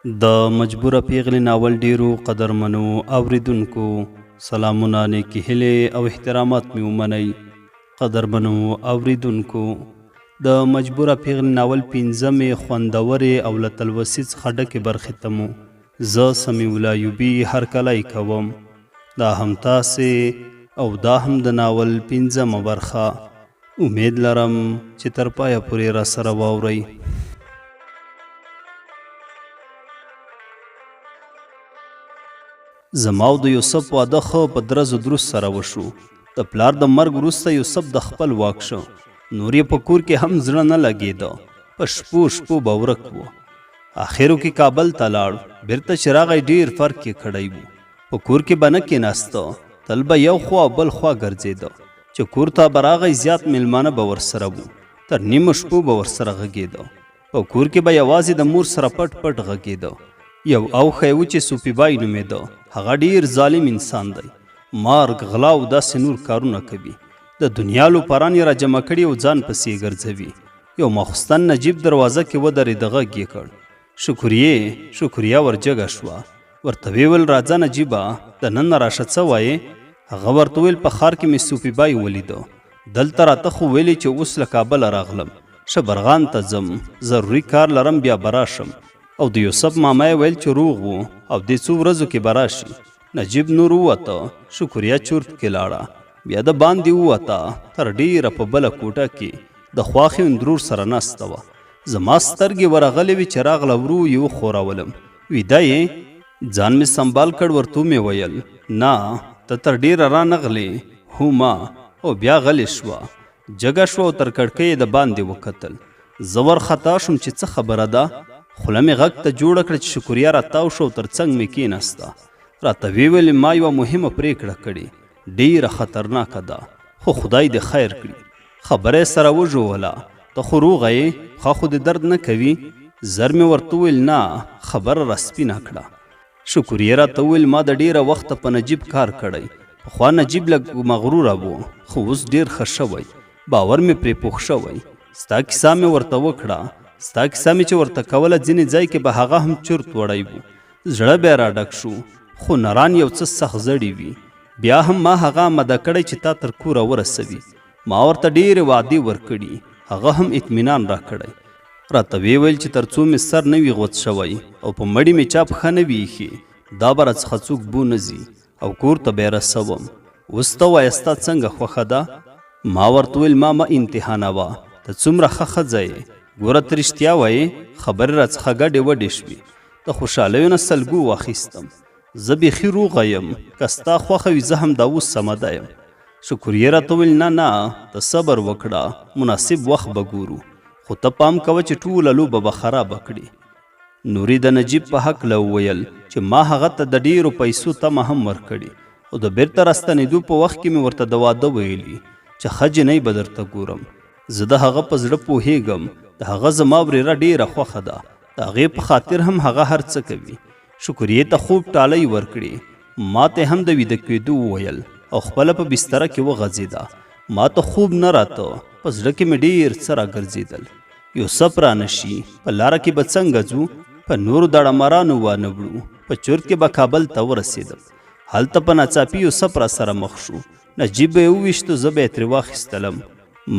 د مجبوره پیغلې ناول ډیرو قدرمنو اوریدونکو سلامونه نیکې هیلې او احترامات مې ومنئ. قدرمنو اوریدونکو د مجبوره پیغلې ناول پنځمې خوندورې او له تلوسې څخه ډکې برخې ته مو زه سمیع الله ایوبي هرکلی کوم. دا هم تاسې او دا هم د ناول پنځمه برخه. امید لرم چې تر پایه پورې را سره واورئ. زما او د یوسف واده ښه په درزو دروس سره وشو. د پلار د مرګ وروسته یوسف د خپل واک شو. نور یې په کور کې هم زړه نه لګېده. په شپو شپو به ورک و. آخرو کې کابل ته لاړ. بیرته چې راغی ډېر فرق یې کړی و. په کور کې به نه کېناسته. تل به یو خوا او بل خوا ګرځېده. چې کور ته به راغی زیات میلمانه به ورسره وو. تر نیمو شپو به ورسره غږېده. په کور کې به یوازې د مور سره پټ پټ غږېده. یو اوښی و چې سوپیبای نومېده. هغه ډیر ظالم انسان دی. مارګ غلا او داسې نور کارونه کوي. د دنیا لوپران یې را جمع کړي او ځان پسې ګرځوي. یو ماخوستن نجیب دروازه کې ودرېد. غږ یې کړ شکریه ورجګه شوه. ورته ویل راځه نجیبه دننه راشه څه وایې؟ هغه ورته ویل په ښار کې مې سوپیبای ولیده. دلته راته خو ویلې چې اوس له کابله راغلم. شبرغان ته ځم. ضروري کار لرم بیا به راشم. او د یوسف ماما یې ویل چې روغ وو او دې څو ورځو کې به راشي. نجیب نور ووته. شکریه چورت کې لاړه. بیا د باندې ووته. تر ډیره په بله کوټه کې د خواښې اندرور سره ناسته وه. زما سترګې ورغلې وې چې راغله ورو یې وښورولم. ویده یې؟ ځان مې سنبال کړ. ورته مې ویل نه ته تر ډیره رانغلې. هو ما. او بیا غلې شوه. جګه شوه او تر کړکۍ د باندې وکتل. زه ورخطا شوم چې څه خبره ده. خوله مې غږ ته جوړه کړه چې شکریه راتاو شو او تر څنګ مې کېناسته. راته ویې ما یوه مهمه پرېکړه کړې. ډېره خطرناکه ده خو خدای دې خیر کړي. خبره یې سره وژوله. ته خو روغه یې؟ خوا خو دې درد نه کوي؟ زر مې ورته وویل نه. خبره راسپینه کړه. شکریه راته وویل ما د ډېره وخته په نجیب کار کړی. پخوا نجیب لږ مغروره و خو اوس ډېر ښه شوی. باور مې پرې پوخ شوی. ستا کیسه مې ورته وکړه. ستا کیسه مې چې ورته کوله ځینې ځای کې به هغه هم چورت وړی و. زړه بیا را ډک شو. خو نران یو څه سخت زړي وي. بیا هم ما هغه اماده کړی چې تا تر کوره ورسوي. ما ورته ډېرې وعدې ورکړي. هغه هم اطمینان را کړی. راته ویل چې تر څو مې سر نه وي غوڅ شوی او په مړي مې چا پښه نه وي ایښې دا به راڅخه څوک بو نه ځي او کور ته به یې رسوم. اوس ته وایه ستا څنګه خوښه ده؟ ما ورته ویل ما مه امتحانوه. ته څومره ښه ښځه یې. ګوره ته رښتیا وایې. خبرې راڅخه ګډې وډې شوې. د خوشحالیو نه سلګو واخیستم. زه بیخي روغه یم. که ستا خوښه وي زه هم دا اوس سمده یم. شکریه راته ویل نه ته صبر وکړه. مناسب وخت به ګورو. خو ته پام کوه چې ټوله لوبه به خرابه کړي. نوري د نجیب په هکله وویل چې ما هغه ته د ډېرو پیسو تمه هم ورکړې او د بیرته راستنېدو په وخت کې مې ورته د واده ویلي چې ښه جنۍ به درته ګورم. زه د هغه په زړه پوهېږم. د هغه زما ورېره ډېره خوښه ده. د هغې په خاطر هم هغه هر څه کوي. شکریې ته خوب ټالۍ ورکړې. ما ته هم د ویده کېدو وویل او خپله په بستره کې وغځېده. ما ته خوب نه راته. په زړه کې مې ډېر څه راګرځېدل. یوسف را نشي. په لاره کې به څنګه ځو؟ په نورو داړمارانو وانه وړو. په چورت کې به کابل ته ورسېدم. هلته په ناڅاپي یوسف را سره مخ شو. نجیب به یې وویشتو زه به یې ترې واخیستلم.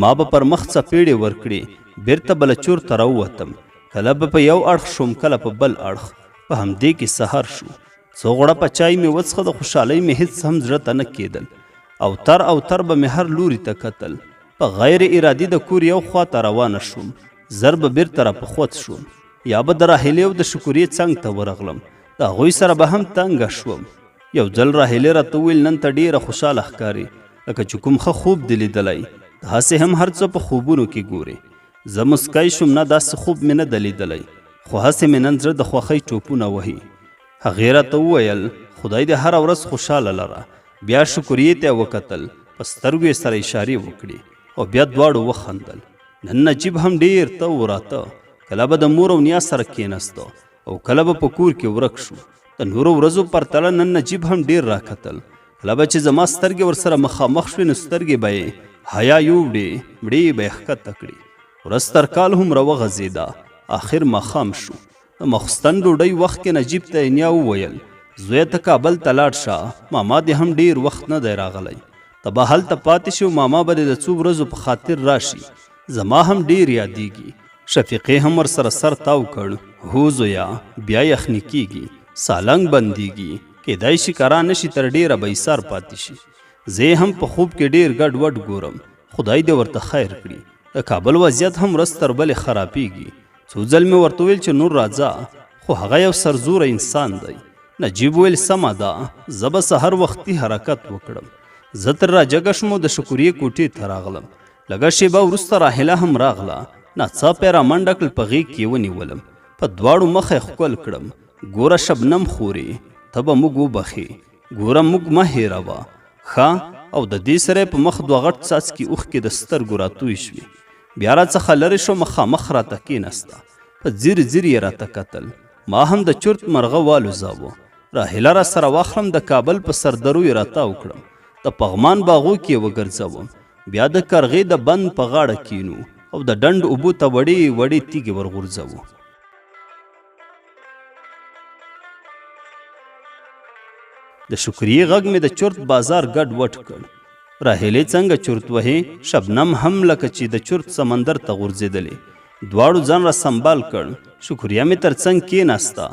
ما به پر مخ څپېړې ورکړې. بیرته بله چور ته راووتم. کله به په یو اړخ شوم کله په بل اړخ. په همدې کې سهار شو. څو غوړپه چای مې وڅښه. د خوشحالۍ مې هېڅ هم زړه ته نه کېدل. او تر به مې هر لوري ته کتل. په غیر ارادي د کور یو خوا ته روانه شوم. زر به بیرته را په خوت شوم. یا به د راهیلې او د شکریې څنګ ته ورغلم. د هغوی سره به هم تنګه شوم. یو ځل راهیلې راته وویل نن ته ډېره خوشحاله ښکارې لکه چې کوم ښه خوب دې لیدلی. هسې هم هر څه په خوبونو کې ګورې. زه مسکی شوم. نه داسې خوب مې نه ده لیدلی خو هسې مې نن زړه د خوښۍ ټوپونه وهي. هغې راته وویل خدای دې هره ورځ خوشحاله لره. بیا شکریې ته یې وکتل. په سترګو یې سره اشارې وکړې او بیا دواړو وخندل. نن نجیب هم ډېر ته وراته. کله به د مور او نیا سره کېناسته او کله به په کور کې ورک شو. د نورو ورځو پرتله نن نجیب هم ډېر راکتل. کله به چې زما سترګې ورسره مخامخ شوې نو سترګې به یې حیا یووړې. مړې به یې ښکته کړې. ورځ تر کال هم راوغځېده. آخر ماښام شو. د ماخوستن ډوډۍ وخت کې نجیب ته نیا وویل زویه ته کابل ته لاړ شه، ماما دې هم ډیر وخت نه دی راغلی، ته به هلته پاتې شي، ماما به دې د څو ورځو په خاطر راشي، زما هم ډیر یادیږي. شفیقې هم ورسره سر تاو کړ. هو زویا بیا یخني کیږي، سالنګ بندیږي، کیدای شي کرا نشي، تر ډیره به ایثار پاتې شي. زه هم په خوب کې ډیر ګډ وډ ګورم، خدای دې ورته خیر کړي. د کابل وضعیت هم ورځ تر بلې خرابیږي. څو ځل مې ورته ویل چې نور راځه، خو هغه یو سرزوره انسان دی. نجیب ویل سمه ده، زه به سحر وختي حرکت وکړم. زه تر راجګه شوم، د شکریې کوټې ته راغلم. لږه شیبه وروسته راحله هم راغله. ناڅاپه یې رامنډه کړل، په غېږ کې ونیولم، په دواړو مخه یې ښکل کړم. ګوره شبنم خورې، ته به موږ وبخې، ګوره موږ مه هېروه ښه. او د دې سره په مخ دوه غټ څاڅکي اوښکې د سترګو راتوی شوې. بیا راڅخه لرې شو، مخامخ راته کېناسته، په ځیر ځیر یې راته کتل. ما هم د چرت مرغه والوځاوه. راحله را سره واخلم، د کابل په سردرو یې راتاو کړم، د پغمان باغو کې یې وګرځوم. بیا د کرغې د بند په غاړه کینو او د ډنډ اوبو ته وړې وړې تیږې ورغورځوو. د شکریې غږ مې د چرت بازار ګډ وډ کړ. راحلې څنګه چرت وهې، شبنم هم لکه چې د چرت سمندر ته غورځېدلې. دواړو ځان را سنبال کړ. شکریه مې تر څنګ کېناسته.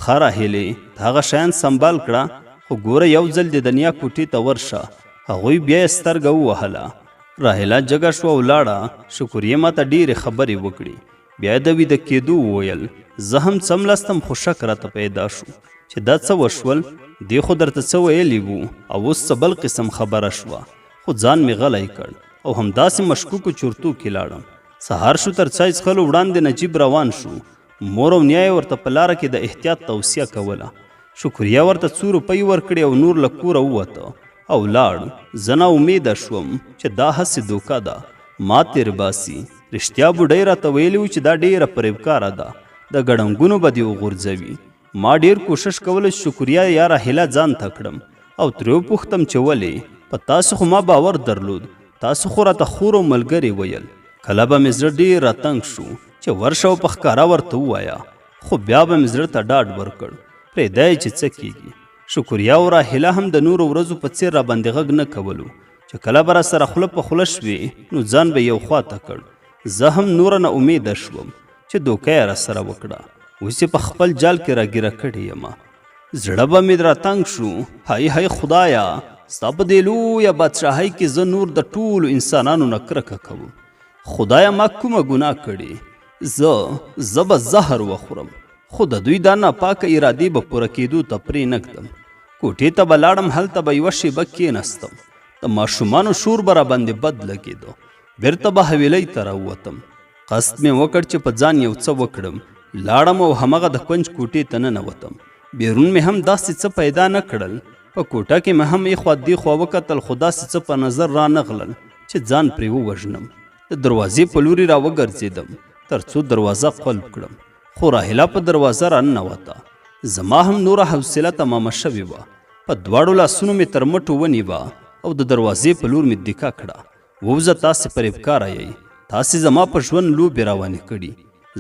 ښه راحلې، هغه شیان سنبال کړه، خو ګوره یو ځل د دنیا کوټې ته ورشه. هغوی بیا یې سترګه ووهله. راحله جګه شوه او لاړه. شکریې ما ته ډېرې خبرې وکړې. بیا یې د ویده کېدو وویل. زه هم څملستم، خو شک راته پیدا شو چې دا څه وشول. دې خو درته څه ویلي وو، او اوس څه بل قسم خبره شوه، خو ځان مې غلی کړ او همداسې مشکوکو چرتو کې لاړم. سهار شو، تر چای څښلو وړاندې نجیب روان شو. مور او نیا یې ورته په لاره کې د احتیاط توصیه کوله. شکریه ورته 100 روپۍ ورکړې او نور له کوره ووته او لاړ. زه نا امیده شوم چې دا هسې دوکه ده، ما تېر باسي. رښتیا بوډۍ راته ویلي وو چې دا ډېره فریبکاره ده، د ګړنګونو به دې وغورځوي. ما ډېر کوشش کوله چې شکریه یا راحله ځان ته کړم او ترې وپوښتم چې ولې. په تاسو خو ما باور درلود، تاسو خو راته خور او ملګري ویل. کله به مې زړه ډېر راتنګ شو چې ورشه او په ښکاره ورته ووایه، خو بیا به مې زړه ته ډاډ ورکړ پرېږدی چې څه کېږي. شکریه او راحله هم د نورو ورځو په څېر راباندې غږ نه کولو چې کله به راسره خوله په خوله شوې نو ځان به یو خوا ته کړ. زه هم نوره نه امیده شوم چې دوکه یې راسره وکړه، اوس یې په خپل جال کې راګیره کړې یم. زړه به مې راتنګ شو. هی هی خدایه، ستا په دې لویه بادشاهۍ کې زه نور د ټولو انسانانو نه کرکه کوم. خدایه ما کومه ګناه کړې؟ زه به زهر وخورم، خو د دوی دا ناپاکه ارادې به پوره کېدو ته پرې نږدم. کوټې ته به لاړم، هلته به یوه شېبه کېناستم. د ماشومانو شور به راباندې بد لګېده. بیرته به حویلۍ ته راووتم. قصد مې وکړ چې په ځان یو څه وکړم. لاړم او همغه د کونج کوټې ته ننوتم. بیرون مې هم داسې څه پیدا نه کړل. په کوټه کې مې هم ایخوا دیخوا وکتل، خو داسې څه په نظر را نغلل چې ځان پرې ووژنم. د دروازې په لوري را وګرځېدم تر څو دروازه قلب کړم، خو راحله په دروازه را ننوته. زما هم نوره حوصله تمامه شوې وه. په دواړو لاسونو مې تر مټو ونیوه او د دروازې په لور مې دیکا کړه. ووځه، تاسې فریبکاره یئ، تاسې زما په ژوند لوبې روانې کړي.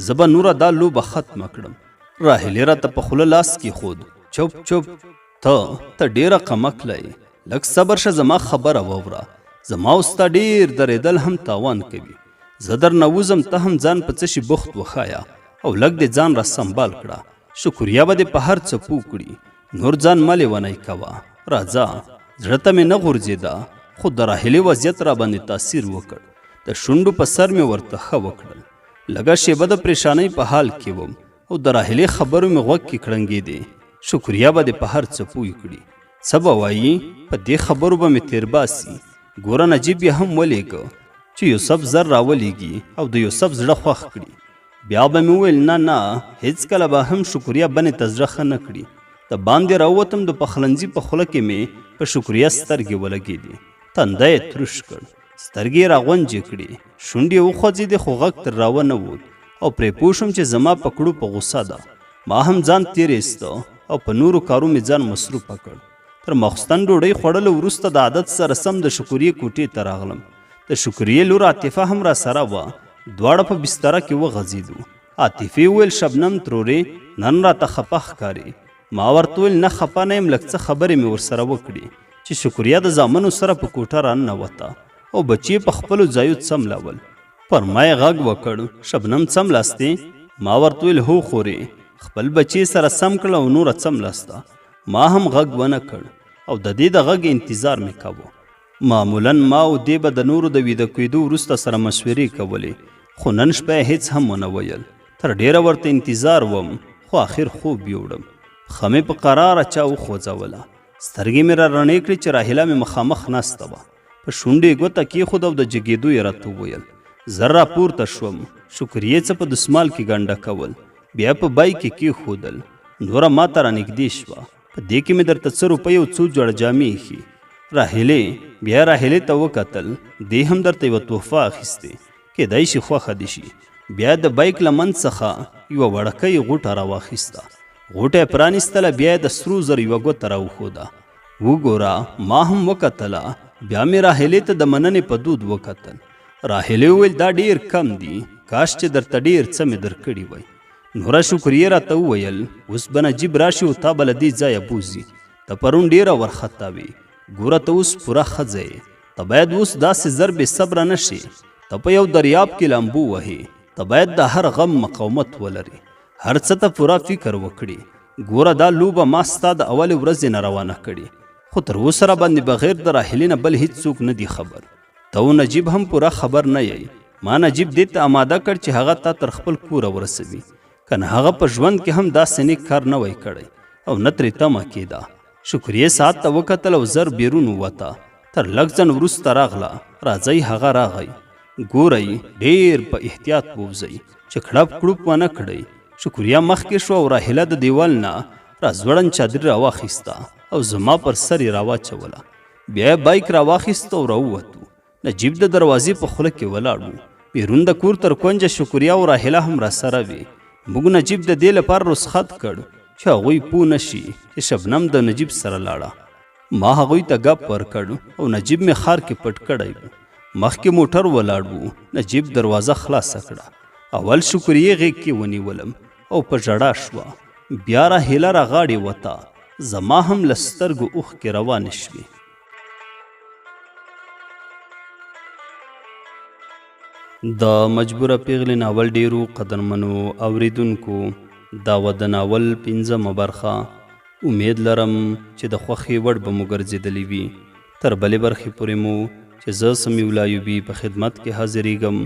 زه به نوره دا لوبه ختمه کړم. راحلې راته په خوله لاس کېښود. چوپ چوپ، ته ډېره قمقله یې، لږ صبر شه، زما خبره واوره. زما او ستا ډېر درېدل هم تاوان کوي. زه درنه وځم، ته هم ځان په څه شي بوخت وښایه او لږ دې ځان را سنبال کړه. شکریه به دې په هر څه پوه کړي. نور ځان مه لیونی کوه. راځه. زړه ته مې نه غورځېده، خو د راحلې وضعیت را باندې تاثیر وکړ. د شونډو په سر مې ورته ښه وکړل. لږه شېبه د پریشانۍ په حال کې وم او د راحلې خبرو مې غوږ کې کړنګېدې. شکریه به دې په هر څه پوه کړي. څه به وایي؟ په دې خبرو به مې تیر باسي. ګوره نجیب یې هم ولیږه چې یوسف زر راولېږي او د یوسف زړه خوښ کړي. بیا به مې وویل نه، هېڅکله به هم شکریه بنې ته زړه ښه نه کړي. د باندې راووتم، د پخلنځي په خوله کې مې په شکریه سترګې ولګېدې. تنده یې تروش کړ، سترګې یې راغونجې کړې، شونډې یې وخوځېدې، خو غږ تر راوه نه ووت او پرې پوه شوم چې زما په کړو په غوسه ده. ما هم ځان تېر ایسته او په نورو کارو مې ځان مصروفه کړ. تر ماخوستن ډوډۍ خوړلو وروسته د عادت سره سم د شکریې کوټې ته راغلم. د شکریې لور عاطفه هم را سره وه. دواړه په بستره کې وغځېدو. عاطفې وویل شبنم ترورې نن راته خپه ښکاري. ما ورته وویل نه خپه نه یم، لږ څه خبرې مې ورسره وکړي چې شکریا د زامنو سره په کوټه راننوته او بچي په خپلو ځایو څملول. پر ما یې غږ وکړ شبنم څملاستې؟ ما ورته ویل هو خورې، خپل بچي سره سم کړه او نوره څملاسته. ما هم غږ ونه کړ او د دې د غږ انتظار مې کوه. معمولا ما او دې به د نورو د ویده کېدو وروسته سره مشورې کولې، خو نن شپه یې هېڅ هم ونه ویل. تر ډېره ورته انتظار وم خو آخر خوب یوړم. ښه مې په قراره چا وخوځوله. سترګې مې را رڼې کړې چې راهیله مې مخامخ ناسته وه. په شونډې یې ګوته کېښود او د جګېدو یې راته وویل. زه راپورته شوم، شکریې څه په دسمال کې ګنډه کول، بیا په بای کې کېښودل. نوره ما ته رانږدې شوه. په دې کې مې درته 100 روپۍ او 2 جوړه جامې ایښي. بیا راهیلې ته وکتل. دې هم درته یوه تحفه اخیستې، کیدای شي خوښه دې شي. بیا د بایک له منځ څخه یوه وړکۍ غوټه راواخیسته. غوټه یې پرانیستله، بیا یې د سرو زرو یوه ګوته راوښوده. وګوره ما هم وکتله. بیا مې راهیلې ته د مننې په دود وکتل. راهیلې وویل دا ډېر کم دي، کاش چې درته ډېر څه مې درکړي وی. نوره شکریې راته وویل اوس به نجیب راشي او تا به له دې ځایه بوځي. ته پرون ډېره وارخطا وې، ګوره ته اوس پوره ښځه یې. ته باید اوس داسې زر بې صبره نه شې. ته په یو دریاب کې لامبو وهې. ته باید د هر غم مقاومت ولرې، هر څه ته پوره فکر وکړي. ګوره دا لوبه ما ستا د اولې ورځې نه روانه کړې، خو تر اوسه را باندې بغیر د راهیلې نه بل هیڅوک نه دي خبر. ته او نجیب هم پوره خبر نه یې. ما نجیب دې ته آماده کړ چې هغه تا تر خپل کوره ورسوي، کنه هغه په ژوند کې هم داسې نیک کار نه وی کړی او نه ترې تمه کېده. شکریې ساعت ته وکتل او زر بیرون ووته. تر لږ ځن وروسته راغله. راځئ هغه راغی. ګورئ ډېر په احتیاط ووځئ چې کړپ کړوپ ونه کړئ. شکریا مخکې شوه او راهیله د دیوال نه راځوړن چادر راواخیسته او زما پر سر یې راواچوله. بیا یې بایک راواخیسته او راووتو. نجیب د دروازې په خوله کې ولاړ و. بیرون د کور تر کونجه شکریا او راهیله هم راسره وې. موږ نجیب د دې لپاره رخصت کړ چې هغوی پوه نه شي چې شبنم د نجیب سره لاړه. ما هغوی ته ګپ ورکړ او نجیب مې ښار کې پټ کړی و. مخکې موټر ولاړ و. نجیب دروازه خلاصه کړه. اول شکریې غېږ کې ونیولم او په ژړا شوه. بیا راهیله راغاړې وته. زما هم له سترګو اوښکې روانې شوې. د مجبوره پیغلې ناول ډیرو قدرمنو اوریدونکو دا و د ناول 5مه برخه. امید لرم چې د خوښې وړ به مو ګرځېدلې وي. تر بلې برخې پورې مو چې زه سمیع الله ایوبي په خدمت کې حاضرېږم.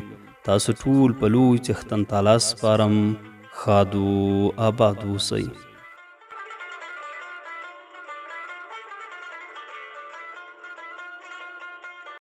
تاسو ټول په لوی څښتن تعالی سپارم. ښاد و آباد اوسئ.